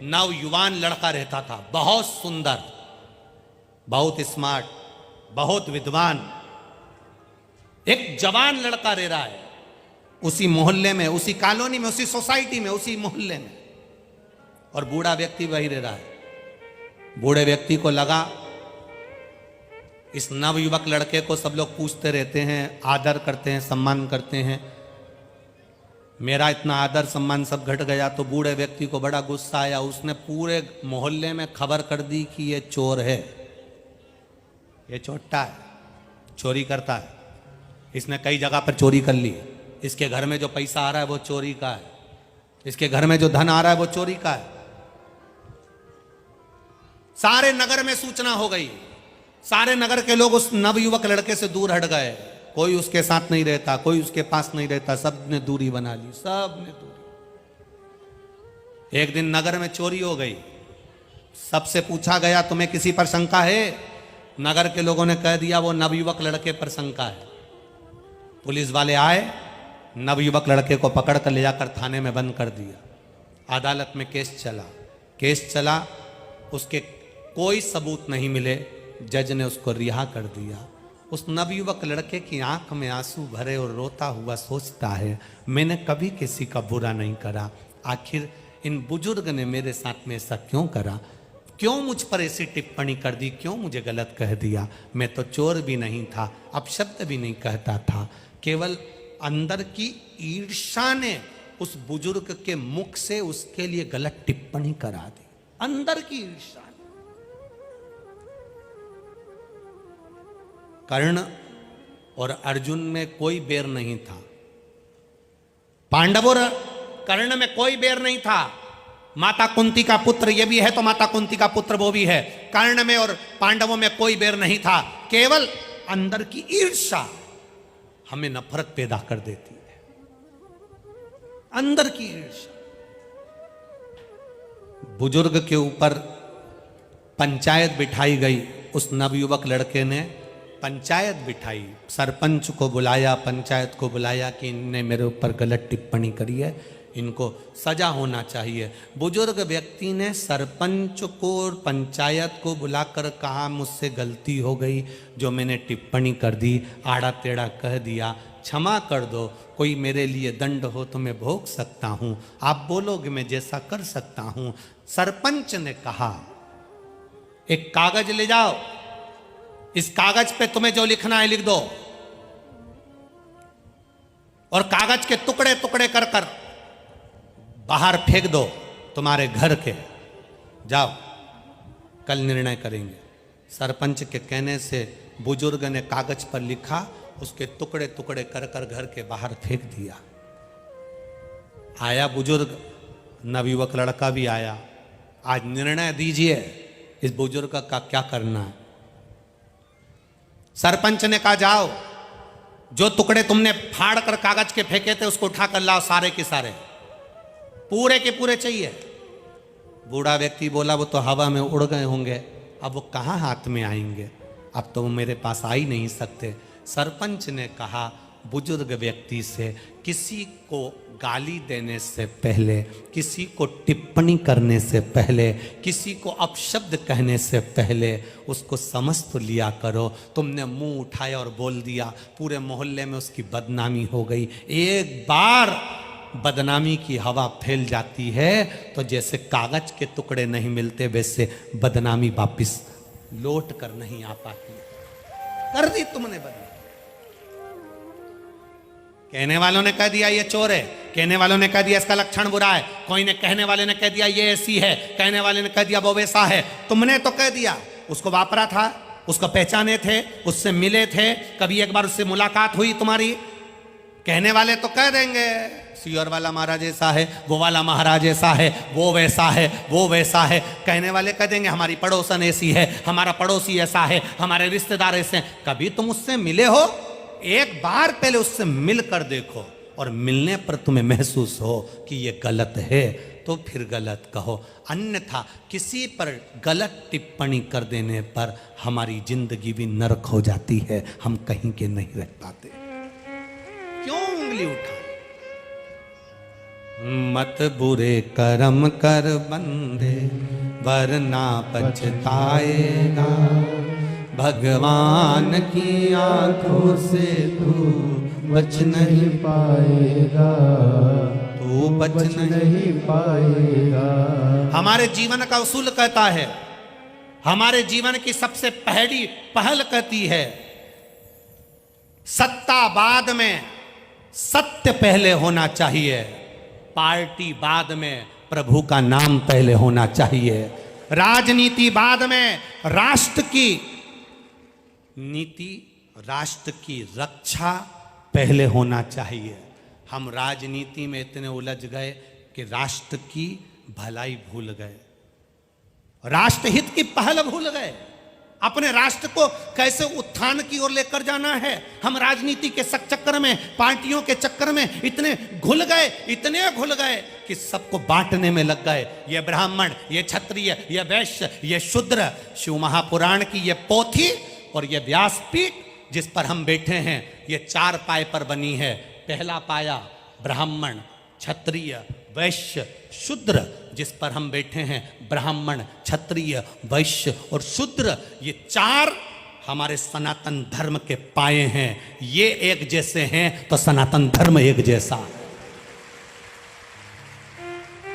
नवयुवान लड़का रहता था, बहुत सुंदर, बहुत स्मार्ट, बहुत विद्वान। एक जवान लड़का रह रहा है उसी मोहल्ले में, उसी कॉलोनी में, उसी सोसाइटी में, उसी मोहल्ले में, और बूढ़ा व्यक्ति वही रह रहा है। बूढ़े व्यक्ति को लगा इस नवयुवक लड़के को सब लोग पूछते रहते हैं, आदर करते हैं, सम्मान करते हैं, मेरा इतना आदर सम्मान सब घट गया। तो बूढ़े व्यक्ति को बड़ा गुस्सा आया। उसने पूरे मोहल्ले में खबर कर दी कि ये चोर है, ये चोट्टा है, चोरी करता है, इसने कई जगह पर चोरी कर ली, इसके घर में जो पैसा आ रहा है वो चोरी का है, इसके घर में जो धन आ रहा है वो चोरी का है। सारे नगर में सूचना हो गई, सारे नगर के लोग उस नवयुवक लड़के से दूर हट गए। कोई उसके साथ नहीं रहता, कोई उसके पास नहीं रहता, सब ने दूरी बना ली, सब ने दूरी। एक दिन नगर में चोरी हो गई, सबसे पूछा गया तुम्हें किसी पर शंका है? नगर के लोगों ने कह दिया वो नवयुवक लड़के पर शंका है। पुलिस वाले आए, नवयुवक लड़के को पकड़ कर ले जाकर थाने में बंद कर दिया। अदालत में केस चला, उसके कोई सबूत नहीं मिले, जज ने उसको रिहा कर दिया। उस नवयुवक लड़के की आंख में आंसू भरे और रोता हुआ सोचता है, मैंने कभी किसी का बुरा नहीं करा, आखिर इन बुजुर्ग ने मेरे साथ में ऐसा क्यों करा, क्यों मुझ पर ऐसी टिप्पणी कर दी, क्यों मुझे गलत कह दिया। मैं तो चोर भी नहीं था, अपशब्द भी नहीं कहता था, केवल अंदर की ईर्ष्या ने उस बुजुर्ग के मुख से उसके लिए गलत टिप्पणी करा दी। अंदर की ईर्ष्या। कर्ण और अर्जुन में कोई बैर नहीं था, पांडव और कर्ण में कोई बैर नहीं था। माता कुंती का पुत्र ये भी है तो माता कुंती का पुत्र वो भी है। कर्ण में और पांडवों में कोई बैर नहीं था, केवल अंदर की ईर्ष्या हमें नफरत पैदा कर देती है, अंदर की ईर्ष्या। बुजुर्ग के ऊपर पंचायत बिठाई गई। उस नवयुवक लड़के ने पंचायत बिठाई, सरपंच को बुलाया, पंचायत को बुलाया कि इनने मेरे ऊपर गलत टिप्पणी करी है, इनको सजा होना चाहिए। बुजुर्ग व्यक्ति ने सरपंच को और पंचायत को बुलाकर कहा मुझसे गलती हो गई, जो मैंने टिप्पणी कर दी, आड़ा टेढ़ा कह दिया, क्षमा कर दो, कोई मेरे लिए दंड हो तो मैं भोग सकता हूँ, आप बोलोगे मैं जैसा कर सकता हूँ। सरपंच ने कहा एक कागज ले जाओ, इस कागज पे तुम्हें जो लिखना है लिख दो, और कागज के टुकड़े टुकड़े कर कर बाहर फेंक दो तुम्हारे घर के, जाओ कल निर्णय करेंगे। सरपंच के कहने से बुजुर्ग ने कागज पर लिखा, उसके टुकड़े टुकड़े कर कर घर के बाहर फेंक दिया। आया बुजुर्ग, नवयुवक लड़का भी आया, आज निर्णय दीजिए इस बुजुर्ग का क्या करना है। सरपंच ने कहा जाओ, जो टुकड़े तुमने फाड़ कर कागज के फेंके थे उसको उठा कर लाओ, सारे के सारे, पूरे के पूरे चाहिए। बूढ़ा व्यक्ति बोला वो तो हवा में उड़ गए होंगे, अब वो कहाँ हाथ में आएंगे, अब तो वो मेरे पास आ ही नहीं सकते। सरपंच ने कहा बुजुर्ग व्यक्ति से, किसी को गाली देने से पहले, किसी को टिप्पणी करने से पहले, किसी को अपशब्द कहने से पहले उसको समझ तो लिया करो। तुमने मुंह उठाया और बोल दिया, पूरे मोहल्ले में उसकी बदनामी हो गई। एक बार बदनामी की हवा फैल जाती है तो जैसे कागज के टुकड़े नहीं मिलते वैसे बदनामी वापिस लौट कर नहीं आ पाती। कर दी तुमने बदनामी। कहने वालों ने कह दिया ये चोर है, कहने वालों ने कह दिया इसका लक्षण बुरा है, कोई ने कहने वाले ने कह दिया ये ऐसी है, कहने वाले ने कह दिया वो वैसा है। तुमने तो कह दिया, उसको वापरा था, उसको पहचाने थे, उससे मिले थे, कभी एक बार उससे मुलाकात हुई तुम्हारी। कहने वाले तो कह देंगे सियोर वाला महाराज ऐसा है, वो वाला महाराज ऐसा है, वो वैसा है, वो वैसा है। कहने वाले कह देंगे हमारी पड़ोसन ऐसी है, हमारा पड़ोसी ऐसा है, हमारे रिश्तेदार ऐसे हैं। कभी तुम उससे मिले हो? एक बार पहले उससे मिलकर देखो, और मिलने पर तुम्हें महसूस हो कि ये गलत है तो फिर गलत कहो, अन्यथा किसी पर गलत टिप्पणी कर देने पर हमारी जिंदगी भी नरक हो जाती है, हम कहीं के नहीं रह पाते। क्यों उंगली उठा? मत बुरे कर्म कर बंदे वरना पछताएगा, भगवान की आंखों से तू बच नहीं पाएगा, तू बच नहीं पाएगा। हमारे जीवन का उसूल कहता है, हमारे जीवन की सबसे पहली पहल कहती है, सत्ता बाद में सत्य पहले होना चाहिए, पार्टी बाद में प्रभु का नाम पहले होना चाहिए, राजनीति बाद में राष्ट्र की नीति, राष्ट्र की रक्षा पहले होना चाहिए। हम राजनीति में इतने उलझ गए कि राष्ट्र की भलाई भूल गए, राष्ट्रहित की पहल भूल गए, अपने राष्ट्र को कैसे उत्थान की ओर लेकर जाना है। हम राजनीति के चक्कर में, पार्टियों के चक्कर में इतने घुल गए कि सबको बांटने में लग गए। ये ब्राह्मण, ये क्षत्रिय, ये वैश्य, ये शूद्र। शिव महापुराण की ये पोथी और ये व्यासपीठ जिस पर हम बैठे हैं, ये 4 पाए पर बनी है। पहला पाया ब्राह्मण, क्षत्रिय, वैश्य, शूद्र, जिस पर हम बैठे हैं, ब्राह्मण, क्षत्रिय, वैश्य और शूद्र, ये 4 हमारे सनातन धर्म के पाए हैं। ये एक जैसे हैं तो सनातन धर्म एक जैसा।